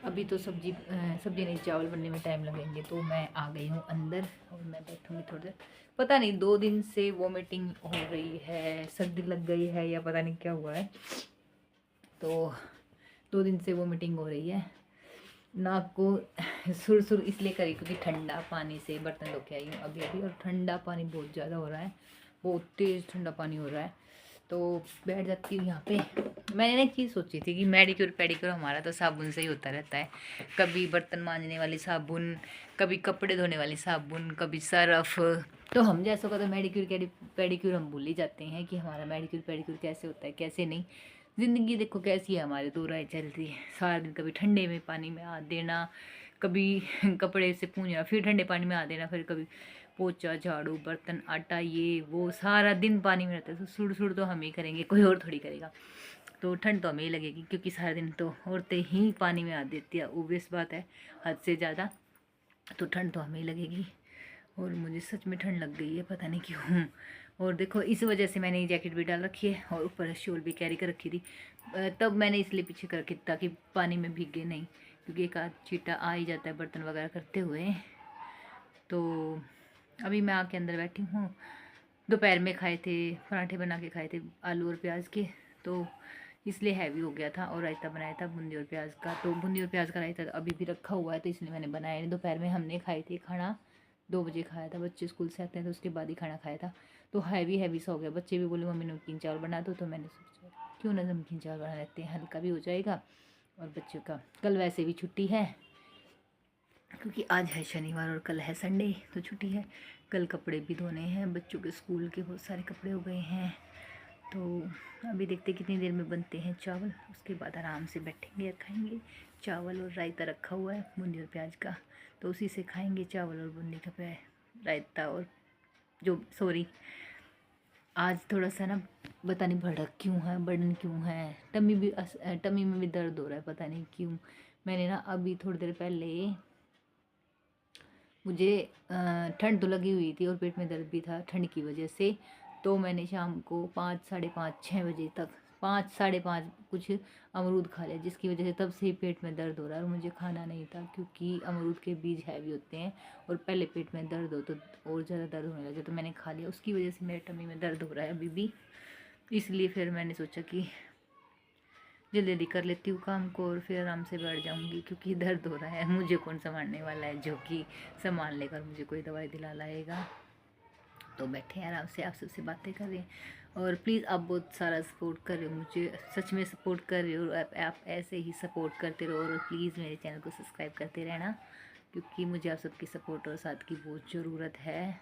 अभी तो सब्जी नहीं, चावल बनने में टाइम लगेंगे। तो मैं आ गई हूँ अंदर और मैं बैठूँगी थोड़ी देर। पता नहीं 2 दिन से वोमिटिंग हो रही है, सर्दी लग गई है या पता नहीं क्या हुआ है। तो 2 दिन से वोमिटिंग हो रही है। नाक को सुर इसलिए करी क्योंकि ठंडा पानी से बर्तन धो के आई हूँ अभी अभी, और ठंडा पानी बहुत ज़्यादा हो रहा है, बहुत तेज़ ठंडा पानी हो रहा है। तो बैठ जाती हूँ यहाँ पे। मैंने ना एक चीज़ सोची थी कि मैडिक्योर पेडिक्योर हमारा तो साबुन से ही होता रहता है। कभी बर्तन मांजने वाली साबुन, कभी कपड़े धोने वाली साबुन, कभी सर्फ। तो हम जैसों का तो मैडिक्योर पेडिक्योर हम भूल ही जाते हैं कि हमारा मैडिक्योर पेडिक्योर कैसे होता है कैसे नहीं। ज़िंदगी देखो कैसी है हमारी, दो राह चल रही है। सारा दिन कभी ठंडे में पानी में हाथ देना, कभी कपड़े से पूंजना, फिर ठंडे पानी में हाथ देना, फिर कभी पोछा झाड़ू बर्तन आटा ये वो, सारा दिन पानी में रहता है। तो सुड़ सुड़ तो हम ही करेंगे, कोई और थोड़ी करेगा। तो ठंड तो हमें ही लगेगी क्योंकि सारा दिन तो औरतें ही पानी में हाथ देती है, ओबियस बात है, हद से ज़्यादा। तो ठंड तो हमें ही लगेगी। और मुझे सच में ठंड लग गई है, पता नहीं क्यों। और देखो इस वजह से मैंने ये जैकेट भी डाल रखी है और ऊपर शॉल भी कैरी कर रखी थी। तब मैंने इसलिए पीछे कर रखी ताकि पानी में भीगे नहीं, क्योंकि एक आध छींटा आ ही जाता है बर्तन वगैरह करते हुए। तो अभी मैं आके अंदर बैठी हूँ। दोपहर में खाए थे पराठे, बना के खाए थे आलू और प्याज के, तो इसलिए हैवी हो गया था। और रायता बनाया था बूंदी और प्याज का, तो बूंदी और प्याज का रायता अभी भी रखा हुआ है, तो इसलिए मैंने बनाया नहीं। दोपहर में हमने खाई थी खाना, 2 बजे खाया था, बच्चे स्कूल से आते हैं तो उसके बाद ही खाना खाया था। तो हैवी हैवी सा हो गया। बच्चे भी बोले मम्मी नमकीन चावल बना दो, तो मैंने सोचा क्यों ना नमकीन चावल बना लेते हैं, हल्का भी हो जाएगा। और बच्चों का कल वैसे भी छुट्टी है क्योंकि आज है शनिवार और कल है संडे, तो छुट्टी है। कल कपड़े भी धोने हैं, बच्चों के स्कूल के बहुत सारे कपड़े हो गए हैं। तो अभी देखते कितनी देर में बनते हैं चावल, उसके बाद आराम से बैठेंगे और खाएंगे। चावल और रायता रखा हुआ है बूंदी और प्याज का, तो उसी से खाएंगे चावल और बूंदी का रायता। और जो सॉरी, आज थोड़ा सा ना पता नहीं भड़क क्यों है, बर्डन क्यों है, टमी में भी दर्द हो रहा है, पता नहीं क्यों। मैंने ना अभी थोड़ी देर पहले, मुझे ठंड तो लगी हुई थी और पेट में दर्द भी था ठंड की वजह से। तो मैंने शाम को 5, साढ़े 5, 6 बजे तक, 5, साढ़े 5 कुछ अमरूद खा लिया, जिसकी वजह से तब से ही पेट में दर्द हो रहा है। और मुझे खाना नहीं था क्योंकि अमरूद के बीज हैवी होते हैं, और पहले पेट में दर्द हो तो और ज़्यादा दर्द होने लगा, तो मैंने खा लिया। उसकी वजह से मेरे टमी में दर्द हो रहा है अभी भी। इसलिए फिर मैंने सोचा कि जल्दी जल्दी कर लेती हूँ काम को और फिर आराम से बैठ जाऊँगी, क्योंकि दर्द हो रहा है। मुझे कौन संभालने वाला है जो कि संभाल लेकर मुझे कोई दवाई दिला लाएगा। तो बैठे हैं आराम से, आप सबसे बातें कर रहे हैं। और प्लीज़ आप बहुत सारा सपोर्ट कर रहे हो मुझे, सच में सपोर्ट कर रहे हो। आप ऐसे ही सपोर्ट करते रहो और प्लीज़ मेरे चैनल को सब्सक्राइब करते रहना, क्योंकि मुझे आप सबकी सपोर्ट और साथ की बहुत ज़रूरत है।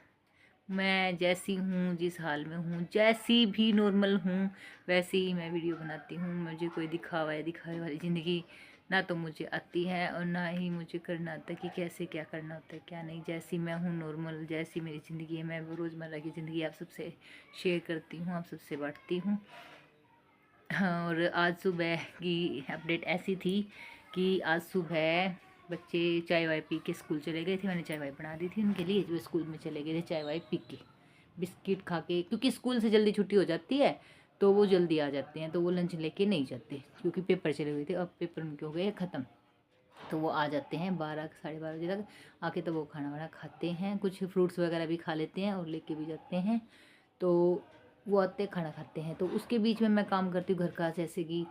मैं जैसी हूँ, जिस हाल में हूँ, जैसी भी नॉर्मल हूँ, वैसे ही मैं वीडियो बनाती हूँ। मुझे कोई दिखावा या दिखावे वाली ज़िंदगी ना तो मुझे आती है और ना ही मुझे करना आता कि कैसे क्या करना होता है क्या नहीं। जैसी मैं हूँ नॉर्मल, जैसी मेरी ज़िंदगी है, मैं वो रोज़मर्रा की ज़िंदगी आप सबसे शेयर करती हूँ, आप सबसे बांटती हूँ। हाँ, और आज सुबह की अपडेट ऐसी थी कि आज सुबह बच्चे चाय वाय पी के स्कूल चले गए थे। मैंने चाय वाय बना दी थी उनके लिए, जो स्कूल में चले गए थे चाय वाय पी के, बिस्किट खा के, क्योंकि स्कूल से जल्दी छुट्टी हो जाती है तो वो जल्दी आ जाते हैं, तो वो लंच लेके नहीं जाते क्योंकि पेपर चले हुए थे। अब पेपर उनके हो गए ख़त्म, तो वो आ जाते हैं 12, साढ़े 12 बजे तक आके, तो वो खाना वाना खाते हैं, कुछ फ्रूट्स वगैरह भी खा लेते हैं और लेके भी जाते हैं। तो वो आते खाना खाते हैं, तो उसके बीच में मैं काम करती हूँ घर का, जैसे कि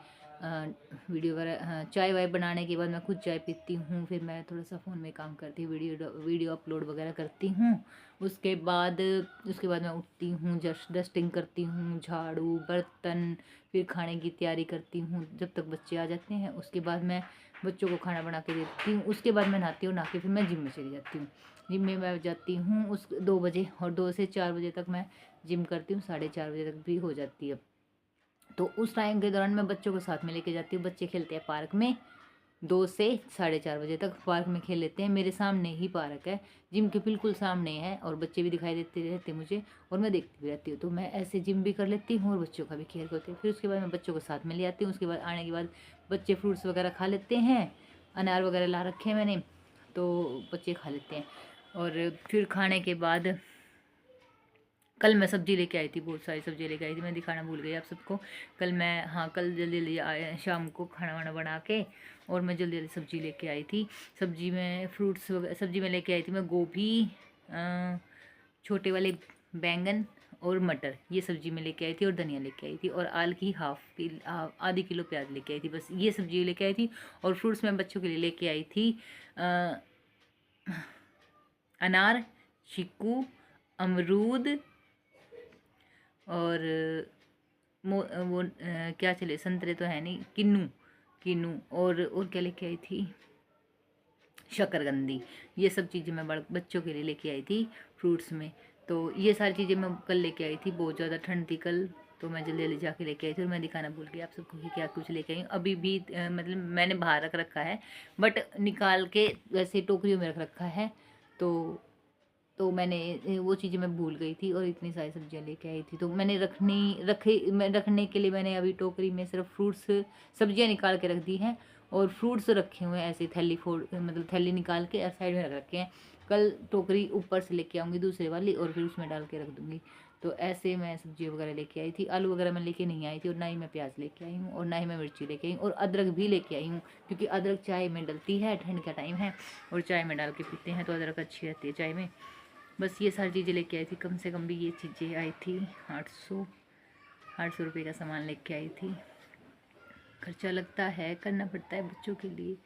वीडियो वगैरह, चाय वाय बनाने के बाद मैं खुद चाय पीती हूँ, फिर मैं थोड़ा सा फ़ोन में काम करती हूँ, वीडियो अपलोड वगैरह करती हूँ। उसके बाद मैं उठती हूँ, जस्ट डस्टिंग करती हूँ, झाड़ू बर्तन, फिर खाने की तैयारी करती हूँ जब तक बच्चे आ जाते हैं। उसके बाद मैं बच्चों को खाना बना के देती हूँ। उसके बाद मैं नहाती हूँ, नहा के फिर मैं जिम में चली जाती हूँ। जिम में मैं जाती हूँ 2 बजे, और 2 से 4 बजे तक मैं जिम करती हूँ, 4:30 बजे तक भी हो जाती है। तो उस टाइम के दौरान मैं बच्चों को साथ में लेके जाती हूँ। बच्चे खेलते हैं पार्क में, 2 से 4:30 बजे तक पार्क में खेल लेते हैं। मेरे सामने ही पार्क है, जिम के बिल्कुल सामने है, और बच्चे भी दिखाई देते रहते मुझे और मैं देखती भी रहती हूँ। तो मैं ऐसे जिम भी कर लेती हूँ और बच्चों का भी खेल करती हूँ। फिर उसके बाद मैं बच्चों को साथ में ले आती हूँ। उसके बाद आने के बाद बच्चे फ्रूट्स वगैरह खा लेते हैं, अनार वगैरह ला रखे हैं मैंने, तो बच्चे खा लेते हैं। और फिर कल मैं सब्ज़ी लेके आई थी, बहुत सारी सब्ज़ी लेके आई थी, मैं दिखाना भूल गई आप सबको। कल मैं, हाँ कल जल्दी जल्दी आए शाम को खाना वाना बना के, और मैं जल्दी जल्दी सब्ज़ी लेके आई थी। सब्ज़ी में फ्रूट्स वगैरह, सब्ज़ी में लेके आई थी मैं गोभी, छोटे वाले बैंगन और मटर, ये सब्ज़ी में लेके आई थी, और धनिया लेके आई थी, और आल की आधी किलो प्याज लेके आई थी, बस ये सब्ज़ी लेके आई थी। और फ्रूट्स में बच्चों के लिए लेके आई थी अनार, चीकू, अमरूद, और वो क्या चले, संतरे तो है नहीं, किन्नू किन्नू, और क्या लेके आई थी, शकरकंदी। ये सब चीज़ें मैं बच्चों के लिए लेके आई थी फ्रूट्स में। तो ये सारी चीज़ें मैं कल लेके आई थी, बहुत ज़्यादा ठंड थी कल, तो मैं जल्दी जल्दी जाके लेके आई थी, और मैं दिखाना भूल गई आप सबको कि क्या कुछ लेके आई हूँ। अभी भी मतलब मैंने बाहर रख रखा है, बट निकाल के वैसे टोकरियों में रख रखा है। तो मैंने वो चीज़ें मैं भूल गई थी, और इतनी सारी सब्जियां लेके आई थी, तो मैंने रखने के लिए मैंने अभी टोकरी में सिर्फ फ्रूट्स, सब्जियां निकाल के रख दी हैं, और फ्रूट्स रखे हुए हैं ऐसे थैली मतलब थैली निकाल के साइड में रख रखे हैं। कल टोकरी ऊपर से लेके आऊँगी दूसरे वाली, और फिर उसमें डाल के रख दूँगी। तो ऐसे मैं सब्जी वगैरह लेके आई थी। आलू वगैरह मैं लेके नहीं आई थी, और ना ही मैं प्याज लेके आई हूँ, और ना ही मैं मिर्ची लेके आई हूँ, और अदरक भी लेके आई हूँ, क्योंकि अदरक चाय में डलती है, ठंड का टाइम है, और चाय में डाल के पीते हैं, तो अदरक अच्छी रहती है चाय में। बस ये सारी चीज़ें लेके आई थी, कम से कम भी ये चीज़ें आई थी 800 रुपये का सामान लेके आई थी। खर्चा लगता है, करना पड़ता है बच्चों के लिए।